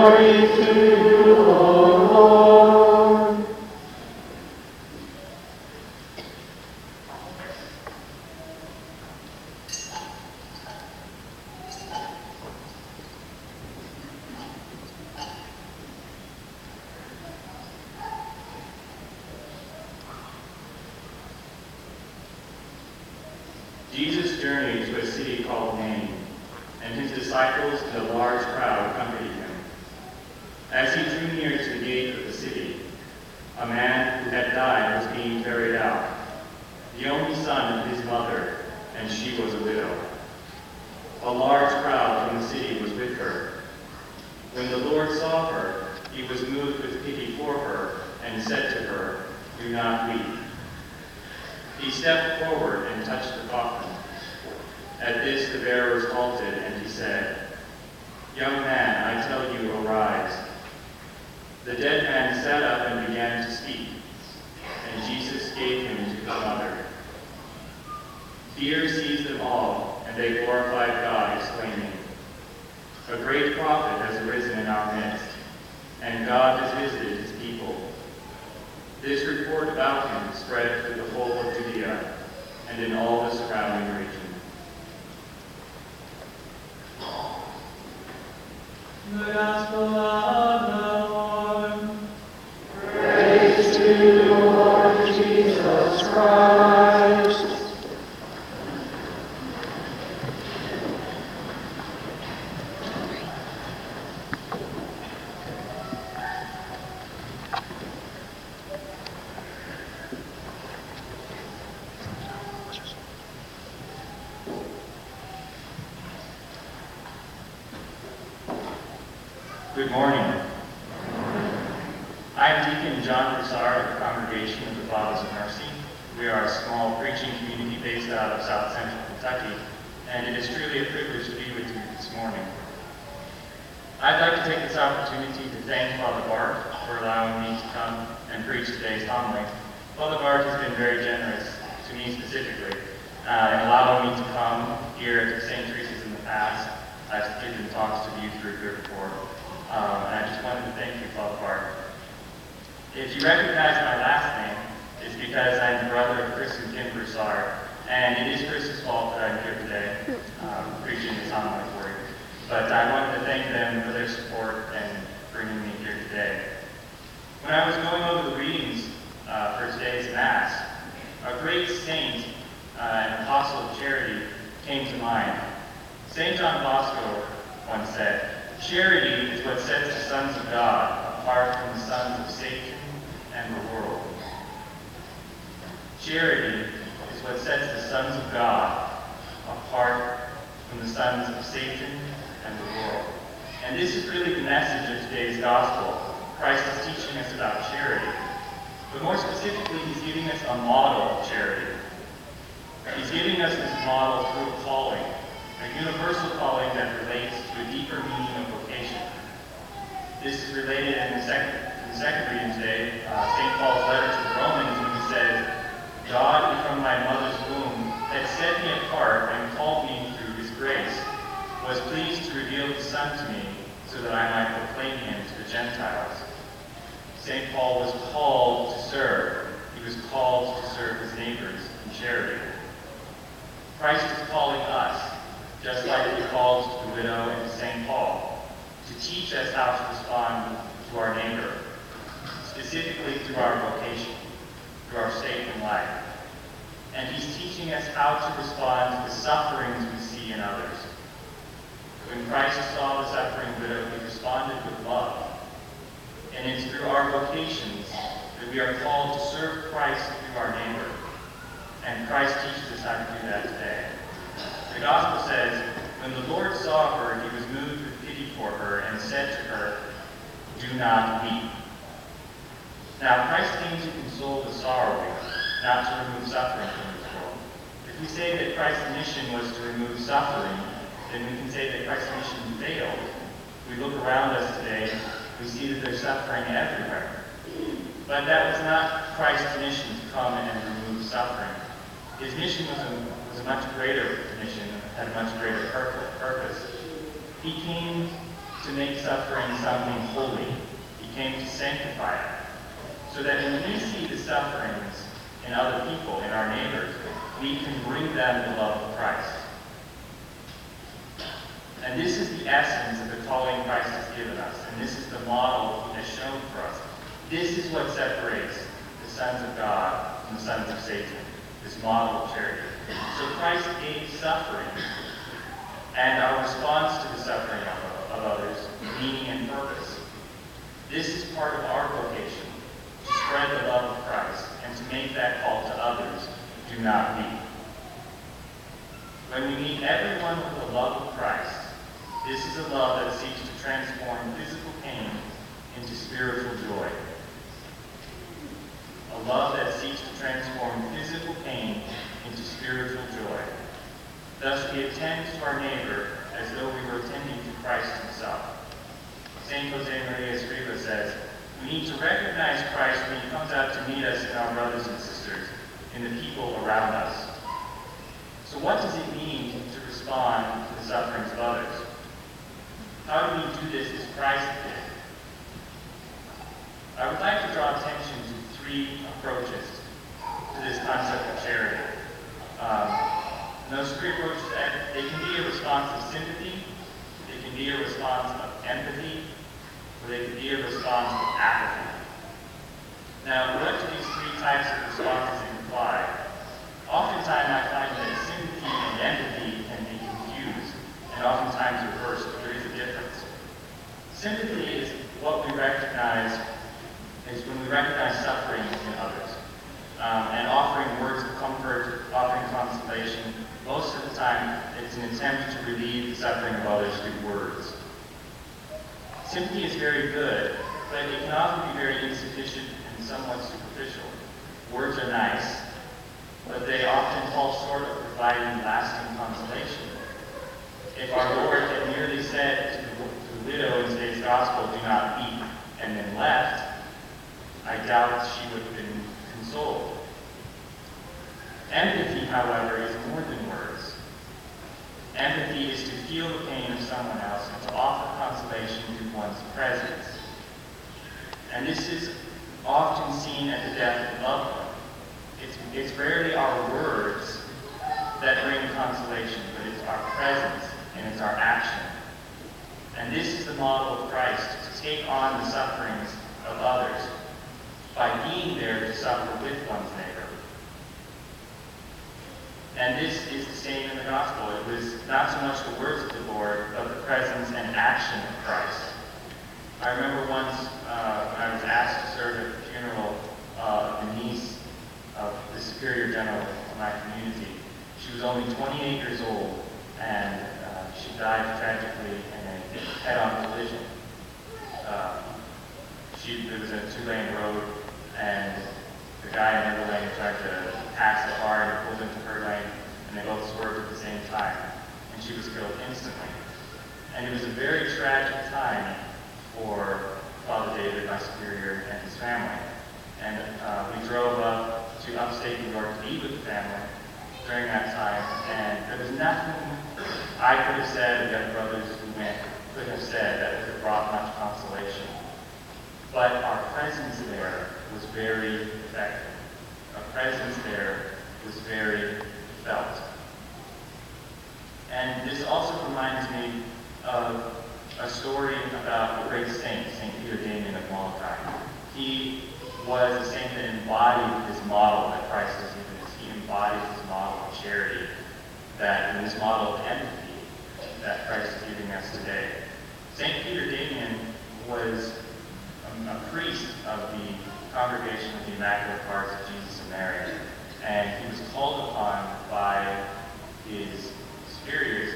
Glory to you, O Lord. Jesus journeyed to a city called Nain, and his disciples and a large crowd accompanied him. As he drew near to the gate of the city, a man who had died was being carried out, the only son of his mother, and she was a widow. A large crowd from the city was with her. When the Lord saw her, he was moved with pity for her, and said to her, "Do not weep." He stepped forward and touched the coffin. At this the bearers halted, and he said, "Young man, I tell you, arise." The dead man sat up and began to speak, and Jesus gave him to his mother. Fear seized them all, and they glorified God, exclaiming, "A great prophet has arisen in our midst, and God has visited his people." This report about him spread through the whole of Judea and in all the surrounding region. The Gospel of the Lord. Praise to you, Lord Jesus Christ. Good morning. I'm Deacon John of the Congregation of the Fathers of Mercy. We are a small preaching community based out of South Central Kentucky, and it is truly a privilege to be with you this morning. I'd like to take this opportunity to thank Father Bart for allowing me to come and preach today's homily. Father Bart has been very generous to me specifically in allowing me to come here to St. Teresa's in the past. I've given talks to the youth group here before. And I just wanted to thank you, Father Bart. If you recognize my last name, it's because I'm the brother of Chris and Kim Broussard, and it is Chris's fault that I'm here today, preaching this homily for you. But I wanted to thank them for their support and bringing me here today. When I was going over the readings for today's Mass, a great saint and apostle of charity came to mind. St. John Bosco once said, "Charity is what sets the sons of God apart from the sons of Satan and the world." Charity is what sets the sons of God apart from the sons of Satan and the world. And this is really the message of today's gospel. Christ is teaching us about charity. But more specifically, he's giving us a model of charity. He's giving us this model through a calling, a universal calling that relates to a deeper meaning of vocation. This is related in the second reading today, St. Paul's letter to the Romans, when he says, "God, who from my mother's womb had set me apart and called me through his grace, was pleased to reveal his Son to me so that I might proclaim him to the Gentiles." St. Paul was called to serve. He was called to serve his neighbors in charity. Christ is calling us, just like he called the widow and St. Paul, to teach us how to respond to our neighbor, specifically through our vocation, through our state in life. And he's teaching us how to respond to the sufferings we see in others. When Christ saw the suffering widow, he responded with love. And it's through our vocations that we are called to serve Christ through our neighbor. And Christ teaches us how to do that today. The Gospel says, when the Lord saw her, he was moved with pity for her and said to her, "Do not weep." Now, Christ came to console the sorrowing, not to remove suffering from this world. If we say that Christ's mission was to remove suffering, then we can say that Christ's mission failed. If we look around us today, we see that there's suffering everywhere. But that was not Christ's mission to come and remove suffering. His mission was a much greater mission, had a much greater purpose. He came to make suffering something holy. He came to sanctify it. So that when we see the sufferings in other people, in our neighbors, we can bring them the love of Christ. And this is the essence of the calling Christ has given us. And this is the model He has shown for us. This is what separates the sons of God from the sons of Satan, this model of charity. So Christ gave suffering, and our response to the suffering of others, meaning and purpose. This is part of our vocation, to spread the love of Christ, and to make that call to others, do not weep. When we meet everyone with the love of Christ, this is a love that seeks to transform physical pain into spiritual joy. A love that seeks to transform physical pain into spiritual joy. Thus we attend to our neighbor as though we were attending to Christ himself. St. Josemaria Escriva says, we need to recognize Christ when he comes out to meet us in our brothers and sisters, in the people around us. So what does it mean to respond to the sufferings of others? How do we do this as Christ did? I would like to draw attention to three approaches to this concept of charity. And those three approaches, they can be a response of sympathy, they can be a response of empathy, or they can be a response of apathy. Now, what do these three types of responses imply? Oftentimes I find that sympathy and empathy can be confused, and oftentimes reversed, but there is a difference. Sympathy is what we recognize, is when we recognize suffering in others, and offering words of comfort, offering consolation. Most of the time, it's an attempt to relieve the suffering of others through words. Sympathy is very good, but it can often be very insufficient and somewhat superficial. Words are nice, but they often fall short of providing lasting consolation. If our Lord had merely said to the widow in today's gospel, do not weep, and then left, I doubt she would have been consoled. Empathy, however, is more than words. Empathy is to feel the pain of someone else and to offer consolation through one's presence. And this is often seen at the death of a loved one. It's rarely our words that bring consolation, but it's our presence and it's our action. And this is the model of Christ, to take on the sufferings of others by being there to suffer with one's neighbor. And this is the same in the gospel. It was not so much the words of the Lord, but the presence and action of Christ. I remember once when I was asked to serve at the funeral of the niece of the superior general of my community. She was only 28 years old, and she died tragically in a head-on collision. There was a two-lane road, and the guy in the other lane tried to pass the car and pulled into her lane, and they both swerved at the same time, and she was killed instantly. And it was a very tragic time for Father David, my superior, and his family. And we drove up to upstate New York to be with the family during that time, and there was nothing I could have said, or the other brothers who went could have said that would have brought much consolation. But our presence there was very effective. Our presence there was very felt. And this also reminds me of a story about a great saint, St. Peter Damian of Molokai. He was a saint that embodied this model that Christ has given us. He embodied this model of charity, and this model of empathy that Christ is giving us today. St. Peter Damian was a priest of the Congregation of the Immaculate Hearts of Jesus and Mary, and he was called upon by his superiors,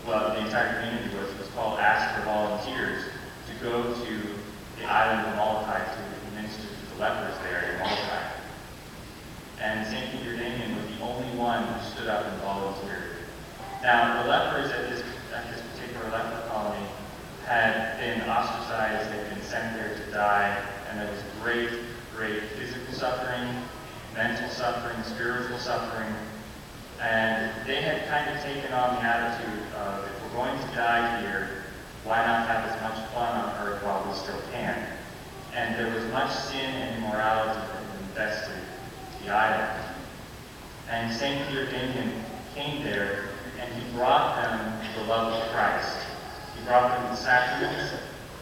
well, the entire community was called, asked for volunteers to go to the island of Molokai to minister to the lepers there in Molokai. And St. Peter Damian was the only one who stood up and volunteered. Now, the lepers at this particular leper colony had been ostracized, they'd been sent there to die, and there was great physical suffering, mental suffering, spiritual suffering, and they had kind of taken on the attitude of, if we're going to die here, Why not have as much fun on earth while we still can? And there was much sin and immorality that infested the island. And St. Peter Damian came there, and he brought them the love of Christ. He brought them the sacraments,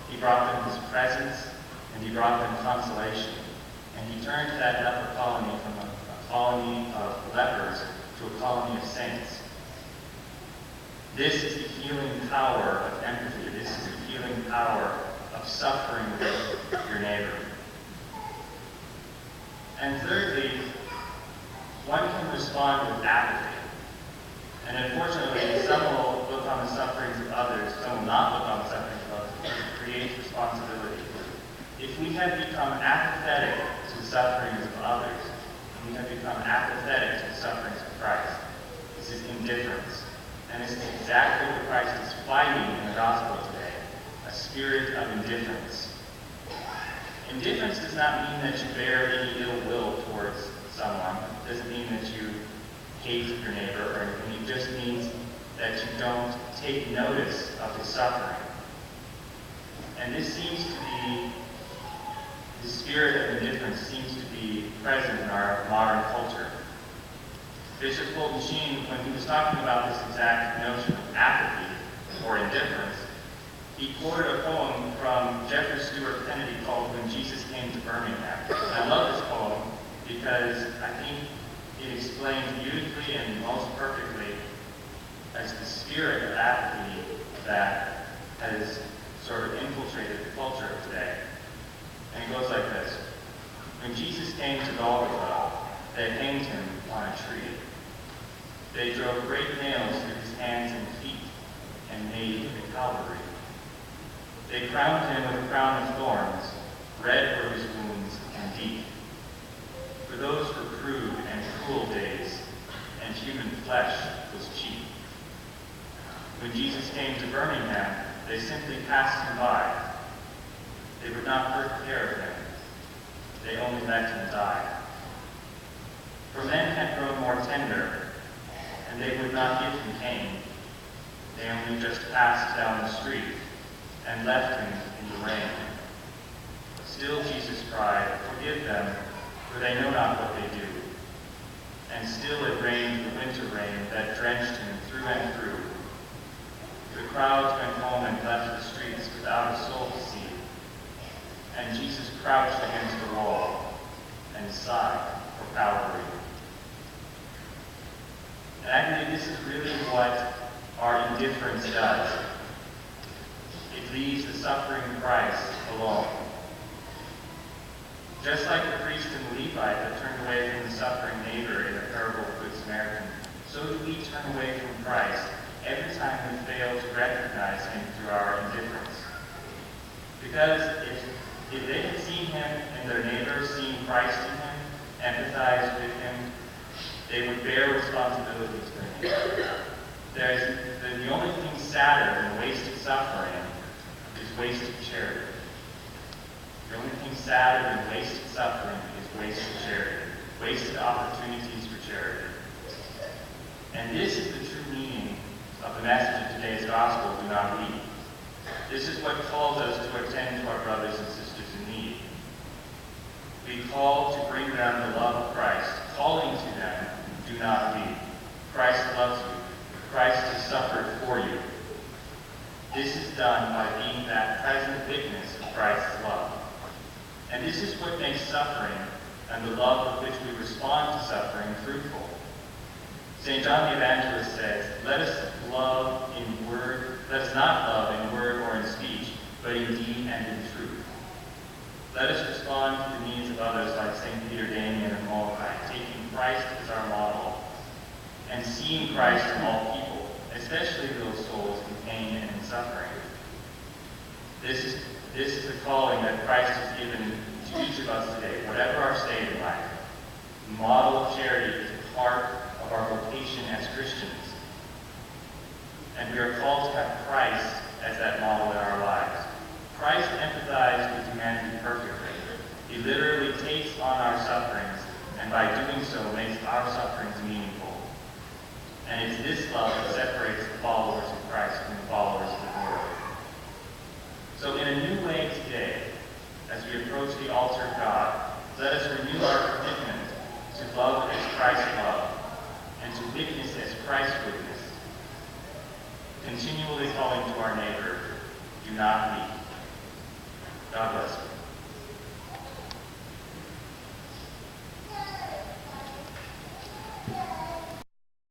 he brought them his presence, and he brought them consolation. And he turned that leper colony from a colony of lepers to a colony of saints. This is the healing power of empathy. This is the healing power of suffering with your neighbor. And thirdly, one can respond with apathy. And unfortunately, some will look on the sufferings of others, some will not look on the sufferings of others, because it creates responsibility. If we have become apathetic to the sufferings of others, we have become apathetic to the sufferings of Christ. This is indifference. And this is exactly what Christ is fighting in the gospel today, a spirit of indifference. Indifference does not mean that you bear any ill will towards someone. It doesn't mean that you hate your neighbor or anything. It just means that you don't take notice of his suffering. And this seems to be, the spirit of indifference seems to be present in our modern culture. Bishop Fulton Sheen, when he was talking about this exact notion of apathy or indifference, he quoted a poem from Jeffrey Stuart Kennedy called When Jesus Came to Birmingham. And I love this poem because I think it explains beautifully and most perfectly as the spirit of apathy that has sort of infiltrated the culture of today. And it goes like this. When Jesus came to Golgotha, they hanged him on a tree. They drove great nails through his hands and feet and made a Calvary. They crowned him with a crown of thorns, red were his wounds and deep. For those were crude and cruel days, and human flesh was cheap. When Jesus came to Birmingham, they simply passed him by. They would not take care of him. They only let him die. For men had grown more tender, and they would not give him cane. They only just passed down the street and left him in the rain. Still Jesus cried, "Forgive them, for they know not what they do." And still it rained the winter rain that drenched him through and through. The crowds went home and left the streets without a soul to see. And Jesus crouched against the wall and sighed for Calvary. And I believe this is really what our indifference does. It leaves the suffering Christ alone. Just like the priest and the Levite that turned away from the suffering neighbor in the parable of the Good Samaritan, so do we turn away from Christ every time we fail to recognize him through our indifference. Because if they had seen him and their neighbors, seen Christ in him, empathized with him, they would bear responsibility to him. The only thing sadder than wasted suffering is wasted charity. The only thing sadder than wasted suffering is wasted charity, wasted opportunities for charity. And this is the true meaning of the message of today's gospel, do not weep. This is what calls us to attend to our brothers and sisters in need. We call to bring them the love of Christ, calling to them, do not weep. Christ loves you. Christ has suffered for you. This is done by being that present witness of Christ's love. And this is what makes suffering and the love with which we respond to suffering fruitful. St. John the Evangelist says, let us not love in word or in speech, but in deed and in truth. Let us respond to the needs of others like St. Peter Damian and Molokai, taking Christ as our model, and seeing Christ in all people, especially those souls in pain and in suffering. This is the calling that Christ has given to each of us today, whatever our state in life. The model of charity is the heart of our vocation as Christians. And we are called to have Christ as that model in our lives. Christ empathized with humanity perfectly. He literally takes on our sufferings, and by doing so makes our sufferings meaningful. And it's this love that separates the followers of Christ from the followers of the world. continually calling to our neighbor, do not leave. God bless you.